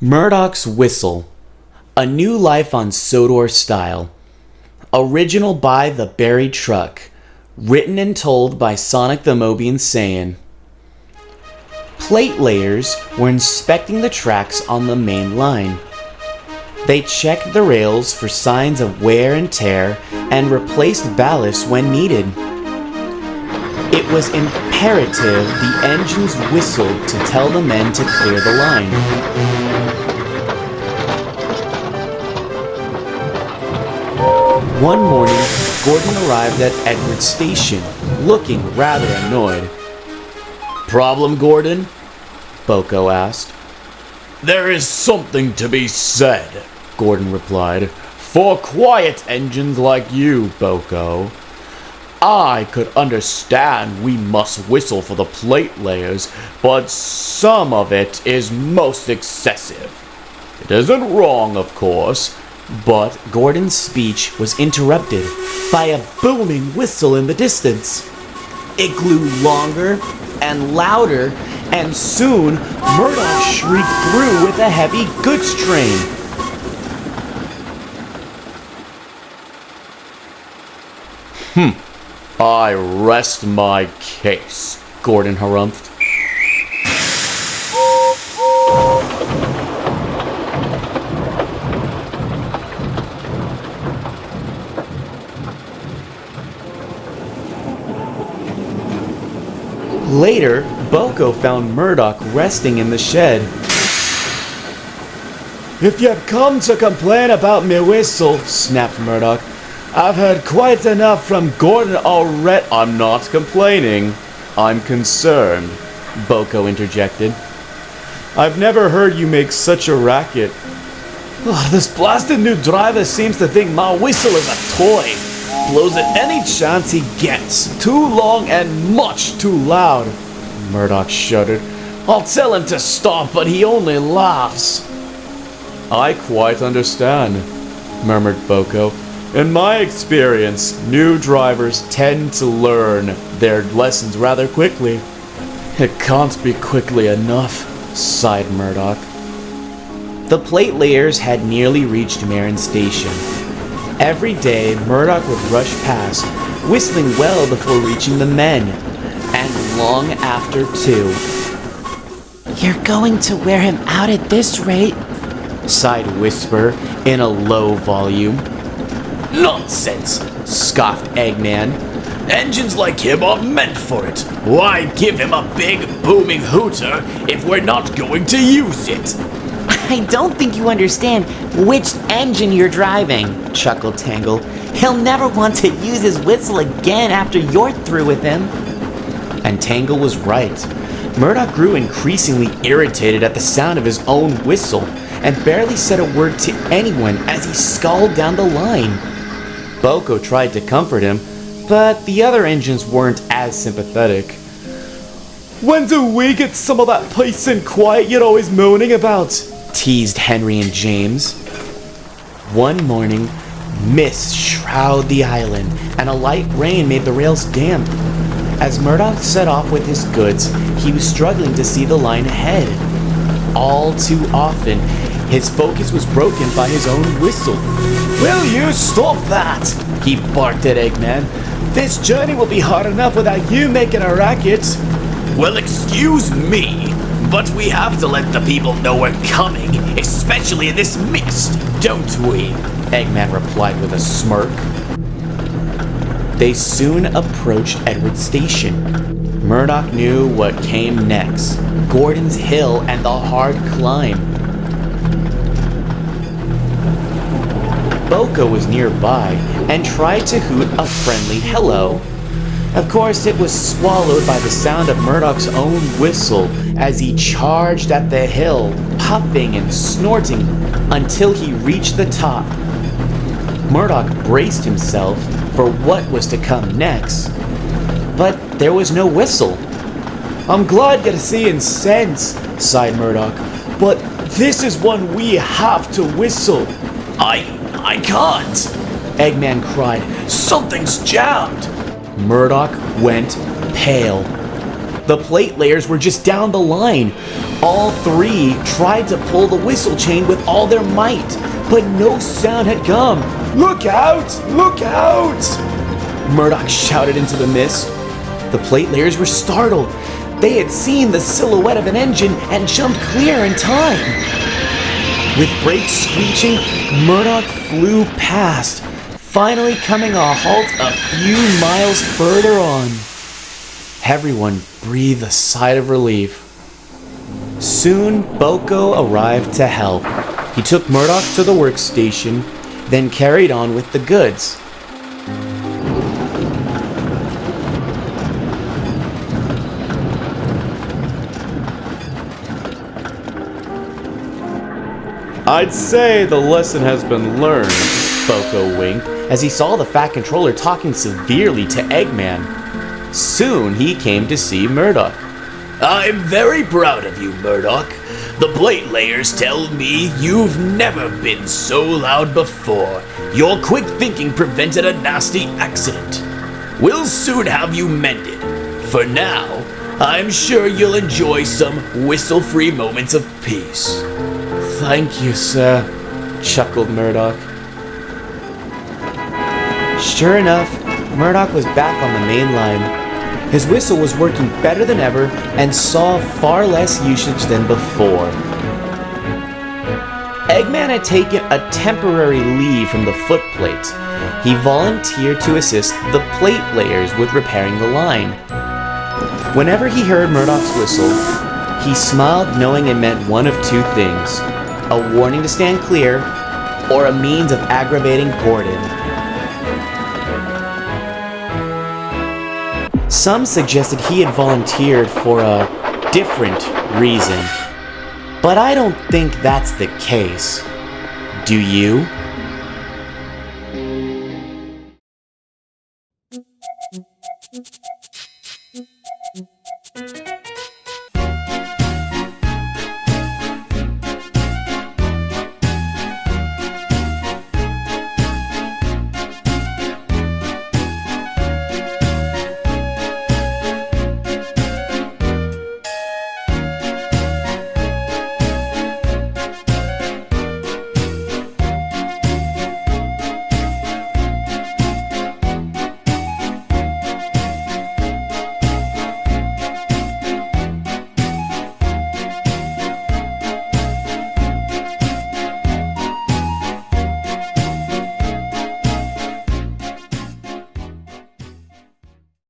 Murdoch's Whistle. A New Life on Sodor Style. Original by TheBuriedTruck. Written and told by Sonic the Mobian Saiyan. Plate layers were inspecting the tracks on the main line. They checked the rails for signs of wear and tear and replaced ballast when needed. It was imperative the engines whistled to tell the men to clear the line. One morning, Gordon arrived at Edward's station, looking rather annoyed. "Problem, Gordon?" Boko asked. "There is something to be said," Gordon replied, "for quiet engines like you, Boko. I could understand we must whistle for the plate layers, but some of it is most excessive. It isn't wrong, of course, but..." Gordon's speech was interrupted by a booming whistle in the distance. It grew longer and louder, and soon Murdoch shrieked through with a heavy goods train. "I rest my case," Gordon harumphed. Later, Boko found Murdoch resting in the shed. "If you've come to complain about me whistle," snapped Murdoch, "I've heard quite enough from Gordon already." "I'm not complaining. I'm concerned," Boko interjected. "I've never heard you make such a racket. This blasted new driver seems to think my whistle is a toy. Blows at any chance he gets. Too long and much too loud." Murdoch shuddered. "I'll tell him to stop, but he only laughs." "I quite understand," murmured Boko. "In my experience, new drivers tend to learn their lessons rather quickly." "It can't be quickly enough," sighed Murdoch. The plate layers had nearly reached Marin Station. Every day, Murdoch would rush past, whistling well before reaching the men, and long after too. "You're going to wear him out at this rate," sighed Whisper in a low volume. "Nonsense," scoffed Eggman. "Engines like him are meant for it. Why give him a big, booming hooter if we're not going to use it?" "I don't think you understand which engine you're driving," chuckled Tangle. "He'll never want to use his whistle again after you're through with him." And Tangle was right. Murdoch grew increasingly irritated at the sound of his own whistle and barely said a word to anyone as he sculled down the line. Boko tried to comfort him, but the other engines weren't as sympathetic. "When do we get some of that peace and quiet you're always moaning about?" teased Henry and James. One morning, mist shrouded the island, and a light rain made the rails damp. As Murdoch set off with his goods, he was struggling to see the line ahead. All too often, his focus was broken by his own whistle. "Will you stop that?" he barked at Eggman. "This journey will be hard enough without you making a racket." "Well, excuse me, but we have to let the people know we're coming, especially in this mist, don't we?" Eggman replied with a smirk. They soon approached Edward's station. Murdoch knew what came next: Gordon's Hill and the hard climb. Boko was nearby and tried to hoot a friendly hello. Of course, it was swallowed by the sound of Murdoch's own whistle as he charged at the hill, puffing and snorting until he reached the top. Murdoch braced himself for what was to come next, but there was no whistle. "I'm glad you're seeing sense," sighed Murdoch, "but this is one we have to whistle." I can't," Eggman cried. "Something's jammed." Murdoch went pale. The plate layers were just down the line. All three tried to pull the whistle chain with all their might, but no sound had come. Look out! Look out! Murdoch shouted into the mist. The plate layers were startled. They had seen the silhouette of an engine and jumped clear in time. With brakes screeching, Murdoch flew past, finally coming a halt a few miles further on. Everyone breathed a sigh of relief. Soon, Boko arrived to help. He took Murdoch to the workstation, then carried on with the goods. I'd say the lesson has been learned. Boko winked as he saw the Fat Controller talking severely to Eggman. Soon he came to see Murdoch. I'm very proud of you, Murdoch. The plate layers tell me you've never been so loud before. Your quick thinking prevented a nasty accident. We'll soon have you mended. For now, I'm sure you'll enjoy some whistle-free moments of peace. Thank you, sir, chuckled Murdoch. Sure enough, Murdoch was back on the main line. His whistle was working better than ever and saw far less usage than before. Eggman had taken a temporary leave from the footplate. He volunteered to assist the plate layers with repairing the line. Whenever he heard Murdoch's whistle, he smiled, knowing it meant one of two things: a warning to stand clear, or a means of aggravating Gordon. Some suggested he had volunteered for a different reason, but I don't think that's the case. Do you?